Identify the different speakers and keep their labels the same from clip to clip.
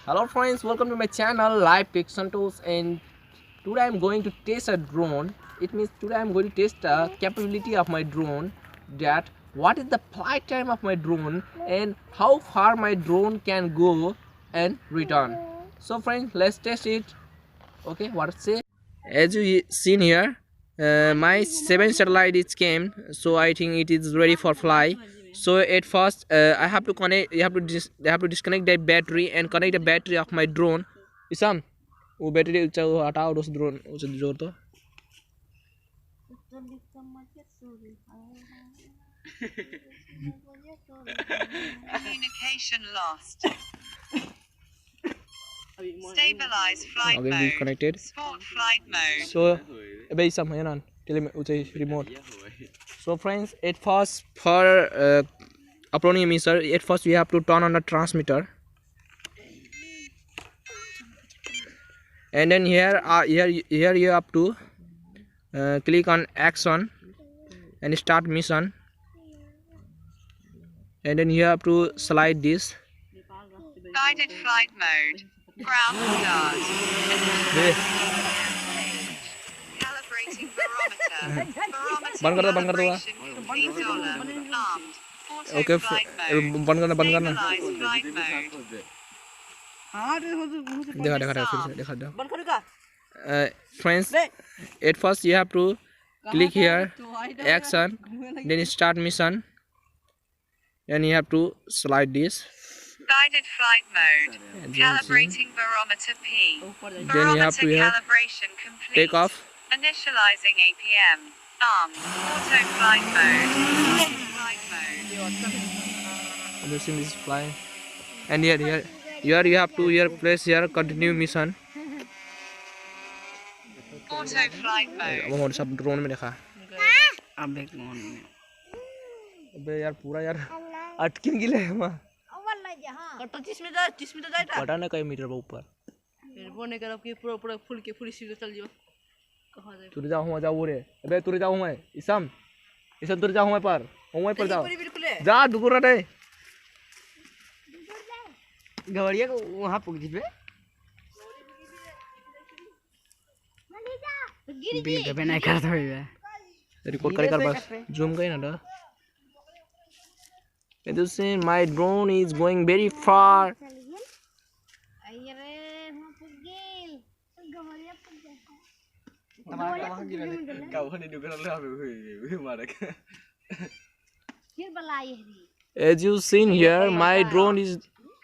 Speaker 1: Hello friends, welcome to my channel LifeTech Santosh, and today I'm going to test a drone. It means today I'm going to test the capability of my drone, that what is the flight time of my drone and how far my drone can go and return. So friends, let's test it. Okay, what it say? As you seen here, my 7 satellite is came, so I think it is ready for fly. So at first I have to connect, they have to disconnect that battery and connect the battery of my drone. Isam वो battery हटाओ उस drone उसे जोड़ दो.
Speaker 2: Communication lost. Stabilize flight
Speaker 1: Okay, we
Speaker 2: mode.
Speaker 1: connected.
Speaker 2: Sport flight mode.
Speaker 1: So अबे Isam है ना उसे remote. So friends, at first for uploading a missile, at first we have to turn on the transmitter, and then here you have to click on action and start mission, and then you have to slide this.
Speaker 2: Guided flight mode. Ground start. Calibrating barometer. Barometer calibration complete. Armed. Auto
Speaker 1: Okay,
Speaker 2: flight mode.
Speaker 1: बंद करना
Speaker 2: Stabilize flight mode.
Speaker 1: देखा दो. Friends, at first you have to click here action, then start mission, then you have to slide this.
Speaker 2: Guided flight mode.
Speaker 1: And
Speaker 2: Calibrating barometer P.
Speaker 1: then you have to
Speaker 2: Barometer calibration complete.
Speaker 1: take off.
Speaker 2: Initializing APM. Armed. Auto flight mode. Flight mode.
Speaker 1: And the sim is flying, and here you have to place here continue mission.
Speaker 2: Auto flight mode.
Speaker 1: वो सब drone में देखा. अबे यार पूरा यार अटकिन गिले है वहाँ. पता ना कई मीटर ऊपर. तुरे जाओ हुआ जाओ रे. अबे तुरे जाओ हुआ इसम तुरे जाओ हुआ पर जाओ जा डुगुरा रे. गवड़िया को वहाँ पुग जी पे बीट पे नहीं करता है. रिकॉर्ड कर बस जूम गई ना डा. As you see, my drone is going very far. As you seen here, my drone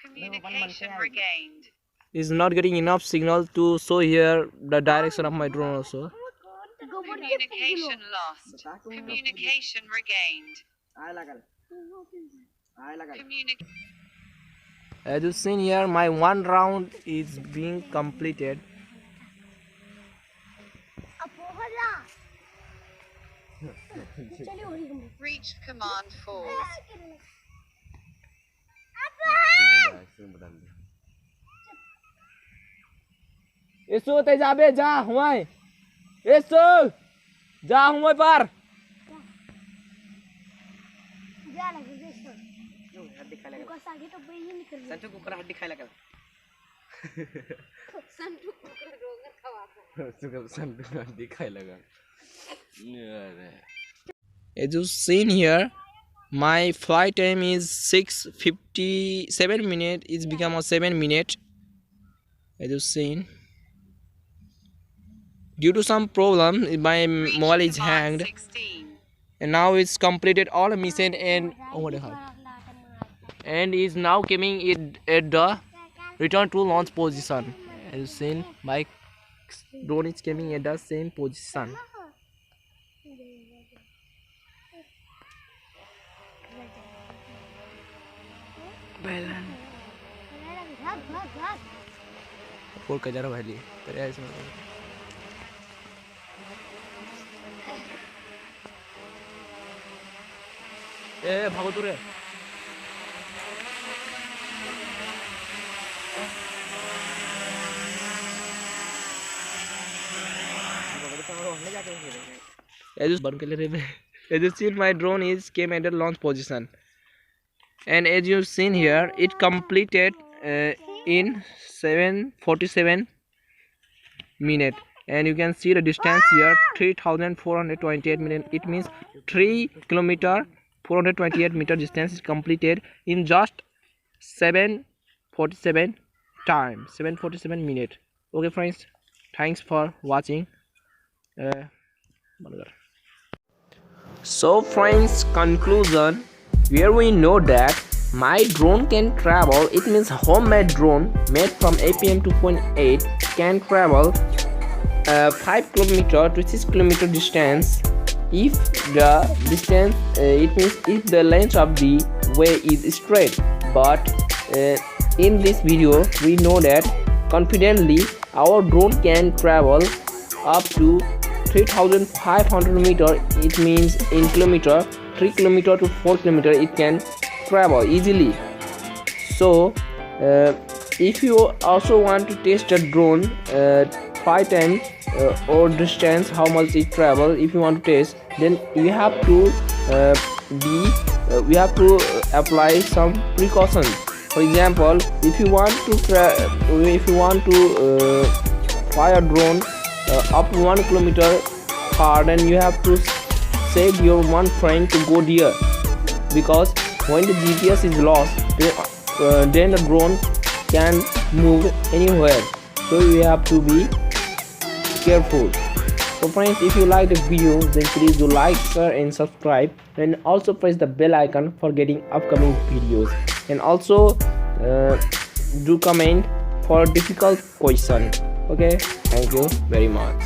Speaker 2: Communication regained.
Speaker 1: is not getting enough signal to show here the direction of my drone also.
Speaker 2: Communication lost. Communication regained.
Speaker 1: As you seen here, my one round is being completed.
Speaker 2: Reached command force.
Speaker 1: Eso te जाबे जा हुआ. Eso जा हुआ पर. संतु cooker हड्डी खाए लगा. संतु हड्डी खाए लगा. As you seen here, my flight time is 6:57 minutes. It's become a 7 minute. As you seen, due to some problem, my mobile is hanged,
Speaker 2: 16.
Speaker 1: and now it's completed all the mission and and is now coming it at the return to launch position. As you seen, my drone is coming at the same position. Four का जरा भाई तेरे ऐसे में ए भागो तू रे. As you see, my drone is came at the launch position, and as you've seen here, it completed in 7:47 minute, and you can see the distance here 3428 minutes. It means 3 kilometer 428 meter distance is completed in just 7:47 time, 7:47 minute. Okay friends, thanks for watching. So friends, conclusion, where we know that my drone can travel, it means homemade drone made from APM 2.8 can travel 5 kilometer to 6 kilometer distance if the distance it means if the length of the way is straight. But in this video we know that confidently our drone can travel up to 3500 meter. It means in kilometer 3 kilometer to 4 kilometer it can travel easily. So if you also want to test a drone 5 times or distance how much it travel, if you want to test, then we have to apply some precautions. For example, if you want to fly a drone up 1 kilometer far, then you have to save your one friend to go there, because when the GPS is lost, then the drone can move anywhere. So you have to be careful. So friends, if you like the video, then please do like, share and subscribe, and also press the bell icon for getting upcoming videos, and also do comment for difficult question. Okay, thank you very much.